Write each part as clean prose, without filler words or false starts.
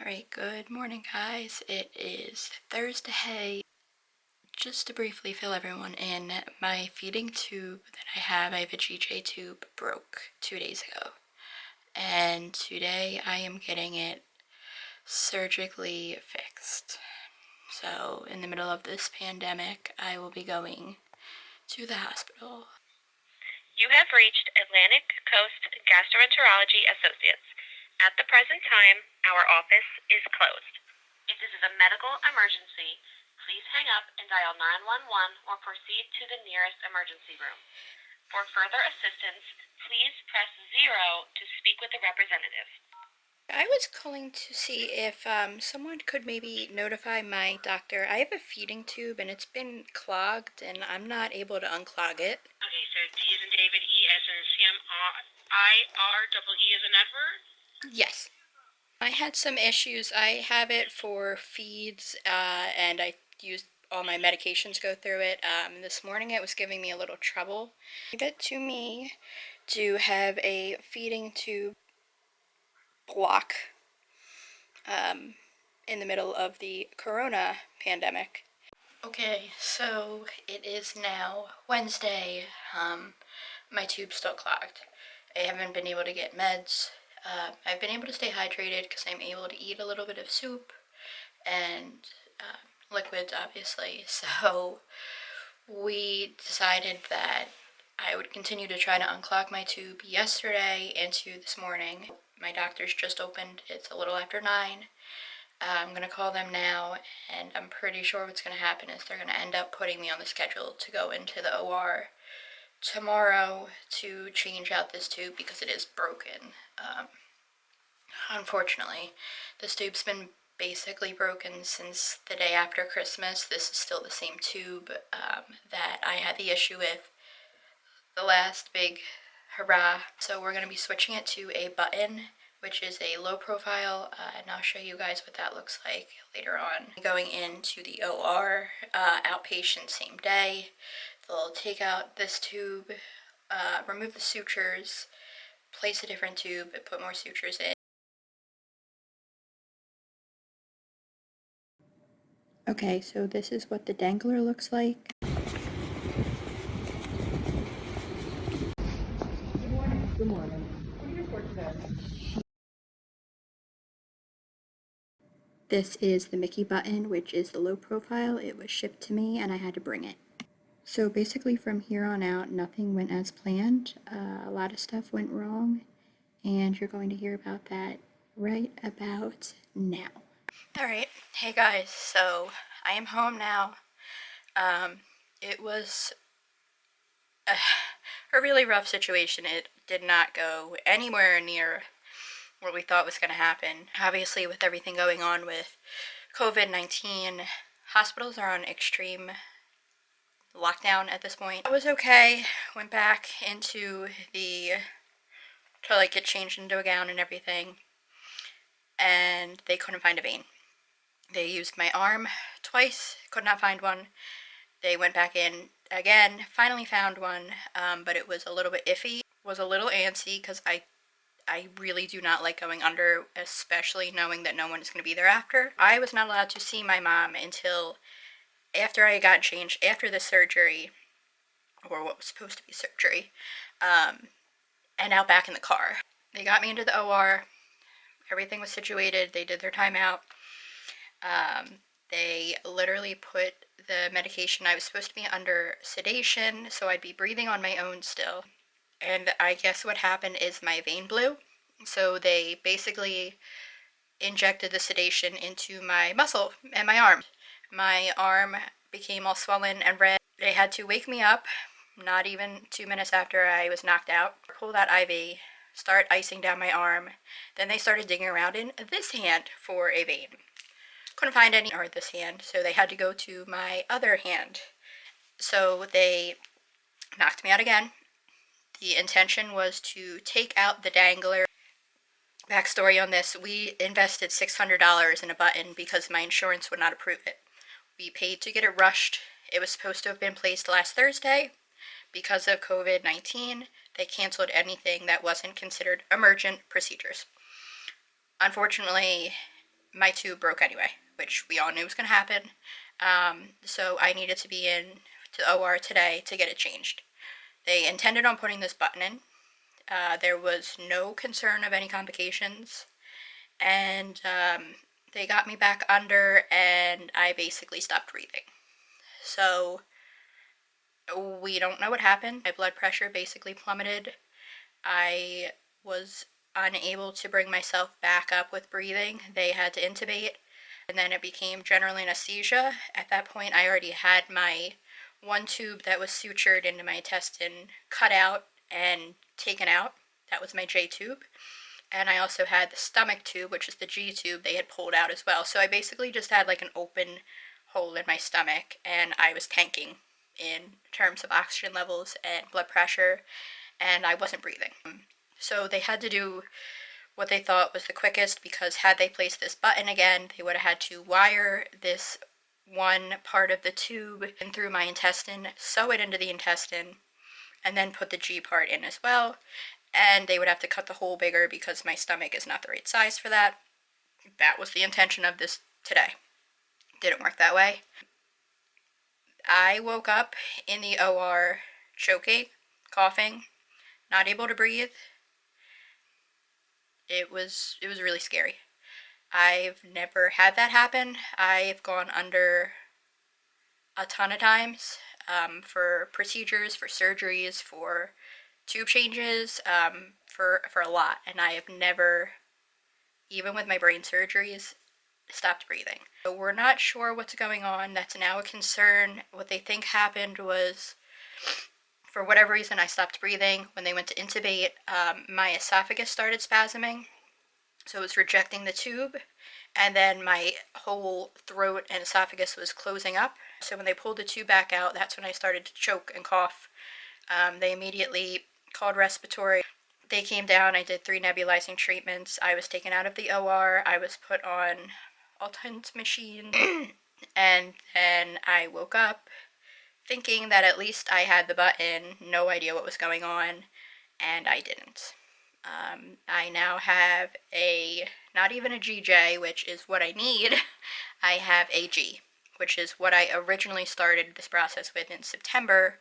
Alright, good morning, guys. It is Thursday. Just to briefly fill everyone in, my feeding tube that I have a GJ tube, broke 2 days ago. And today I am getting it surgically fixed. So, in the middle of this pandemic, I will be going to the hospital. You have reached Atlantic Coast Gastroenterology Associates. At the present time, our office is closed. If this is a medical emergency, please hang up and dial 911 or proceed to the nearest emergency room. For further assistance, please press 0 to speak with a representative. I was calling to see if someone could maybe notify my doctor. I have a feeding tube and it's been clogged and I'm not able to unclog it. Okay, so D as in David, E as in Sam, I-R-E-E as in Edward? Yes. I had some issues. I have it for feeds and I used all my medications to go through it. This morning it was giving me a little trouble. Leave it to me to have a feeding tube block in the middle of the corona pandemic. Okay, so it is now Wednesday. My tube's still clogged. I haven't been able to get meds. I've been able to stay hydrated because I'm able to eat a little bit of soup and liquids, obviously. So we decided that I would continue to try to unclog my tube yesterday into this morning. My doctor's just opened. It's a little after 9. I'm going to call them now, and I'm pretty sure what's going to happen is they're going to end up putting me on the schedule to go into the OR tomorrow to change out this tube because it is broken. Unfortunately, this tube's been basically broken since the day after Christmas. This is still the same tube that I had the issue with the last big hurrah. So we're going to be switching it to a button, which is a low profile, and I'll show you guys what that looks like later on. Going into the OR, outpatient same day. They'll take out this tube, remove the sutures, place a different tube, and put more sutures in. Okay, so this is what the dangler looks like. Good morning. What are you for today? This is the Mickey button, which is the low profile. It was shipped to me and I had to bring it. So basically from here on out, nothing went as planned. A lot of stuff went wrong, and you're going to hear about that right about now. Alright, hey guys, so I am home now. It was a really rough situation. It did not go anywhere near what we thought was going to happen. Obviously, with everything going on with COVID-19, hospitals are on extreme lockdown at this point. I was okay, went back into to like get changed into a gown and everything, and they couldn't find a vein. They used my arm twice, could not find one. They went back in again, finally found one, but it was a little bit iffy. Was a little antsy because I really do not like going under, especially knowing that no one is going to be there after. I was not allowed to see my mom until after I got changed, after the surgery, or what was supposed to be surgery, and out back in the car. They got me into the OR. Everything was situated. They did their timeout. They literally put the medication. I was supposed to be under sedation, so I'd be breathing on my own still. And I guess what happened is my vein blew. So they basically injected the sedation into my muscle and my arm. My arm became all swollen and red. They had to wake me up, not even 2 minutes after I was knocked out, pull that IV, start icing down my arm. Then they started digging around in this hand for a vein. Couldn't find any, or this hand, so they had to go to my other hand. So they knocked me out again. The intention was to take out the dangler. Backstory on this, we invested $600 in a button because my insurance would not approve it. We paid to get it rushed. It was supposed to have been placed last Thursday. Because of COVID-19, they canceled anything that wasn't considered emergent procedures. Unfortunately, my tube broke anyway, which we all knew was going to happen. So I needed to be in to the OR today to get it changed. They intended on putting this button in. There was no concern of any complications, and they got me back under, and I basically stopped breathing. So we don't know what happened. My blood pressure basically plummeted. I was unable to bring myself back up with breathing. They had to intubate, and then it became general anesthesia. At that point, I already had my one tube that was sutured into my intestine cut out and taken out. That was my J tube. And I also had the stomach tube, which is the G tube, they had pulled out as well. So I basically just had like an open hole in my stomach, and I was tanking in terms of oxygen levels and blood pressure, and I wasn't breathing. So they had to do what they thought was the quickest, because had they placed this button again, they would have had to wire this one part of the tube in through my intestine, sew it into the intestine, and then put the G part in as well. And they would have to cut the hole bigger because my stomach is not the right size for that. That was the intention of this today. Didn't work that way. I woke up in the OR choking, coughing, not able to breathe. It was really scary. I've never had that happen. I've gone under a ton of times for procedures, for surgeries, for tube changes, for a lot, and I have never, even with my brain surgeries, stopped breathing. So we're not sure what's going on. That's now a concern. What they think happened was, for whatever reason, I stopped breathing. When they went to intubate, my esophagus started spasming, so it was rejecting the tube, and then my whole throat and esophagus was closing up. So when they pulled the tube back out, that's when I started to choke and cough. They immediately called respiratory. They came down. I did 3 nebulizing treatments. I was taken out of the OR. I was put on all kinds of machines. And then I woke up thinking that at least I had the button, no idea what was going on, and I didn't. I now have not even a GJ, which is what I need. I have a G, which is what I originally started this process with in September,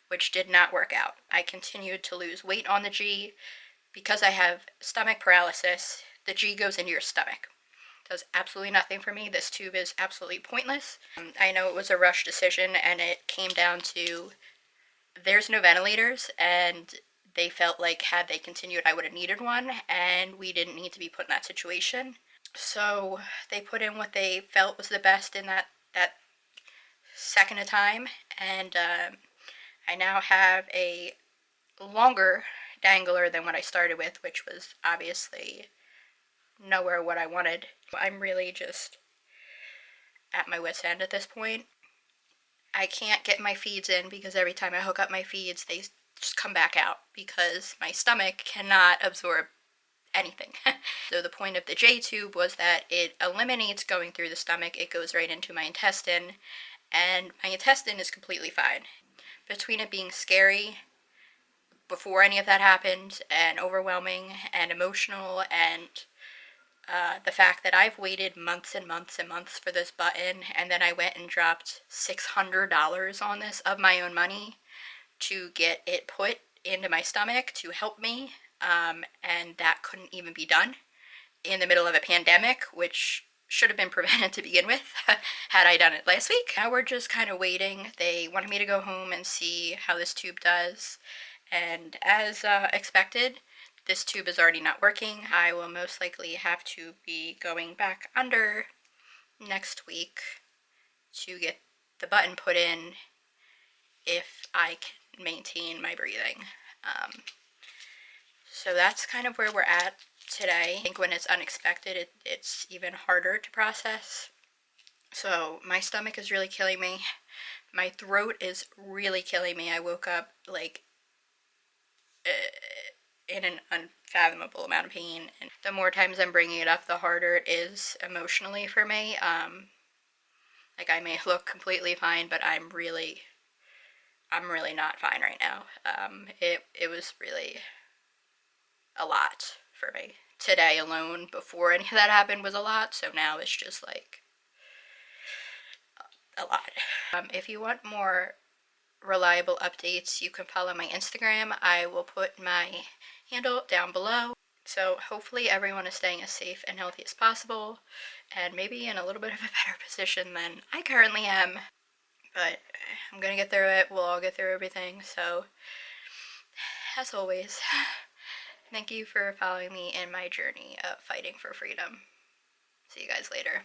which did not work out. I continued to lose weight on the G. Because I have stomach paralysis, the G goes into your stomach. Does absolutely nothing for me. This tube is absolutely pointless. I know it was a rush decision, and it came down to there's no ventilators, and they felt like had they continued, I would have needed one, and we didn't need to be put in that situation. So they put in what they felt was the best in that second of time, and I now have a longer dangler than what I started with, which was obviously nowhere what I wanted. I'm really just at my wit's end at this point. I can't get my feeds in because every time I hook up my feeds, they just come back out because my stomach cannot absorb anything. So the point of the J tube was that it eliminates going through the stomach. It goes right into my intestine, and my intestine is completely fine. Between it being scary before any of that happened, and overwhelming and emotional, and the fact that I've waited months and months and months for this button, and then I went and dropped $600 on this of my own money to get it put into my stomach to help me, and that couldn't even be done in the middle of a pandemic, which should have been prevented to begin with had I done it last week. Now we're just kind of waiting. They wanted me to go home and see how this tube does, and as expected, this tube is already not working. I will most likely have to be going back under next week to get the button put in if I can maintain my breathing. So that's kind of where we're at today. I think when it's unexpected, it's even harder to process. So my stomach is really killing me. My throat is really killing me. I woke up like in an unfathomable amount of pain, and the more times I'm bringing it up, the harder it is emotionally for me. Like I may look completely fine, but I'm really not fine right now. It was really a lot for me today alone before any of that happened was a lot, so now it's just like a lot. If you want more reliable updates, you can follow my Instagram. I will put my handle down below. So hopefully everyone is staying as safe and healthy as possible, and maybe in a little bit of a better position than I currently am. But I'm gonna get through it. We'll all get through everything. So, as always, thank you for following me in my journey of fighting for freedom. See you guys later.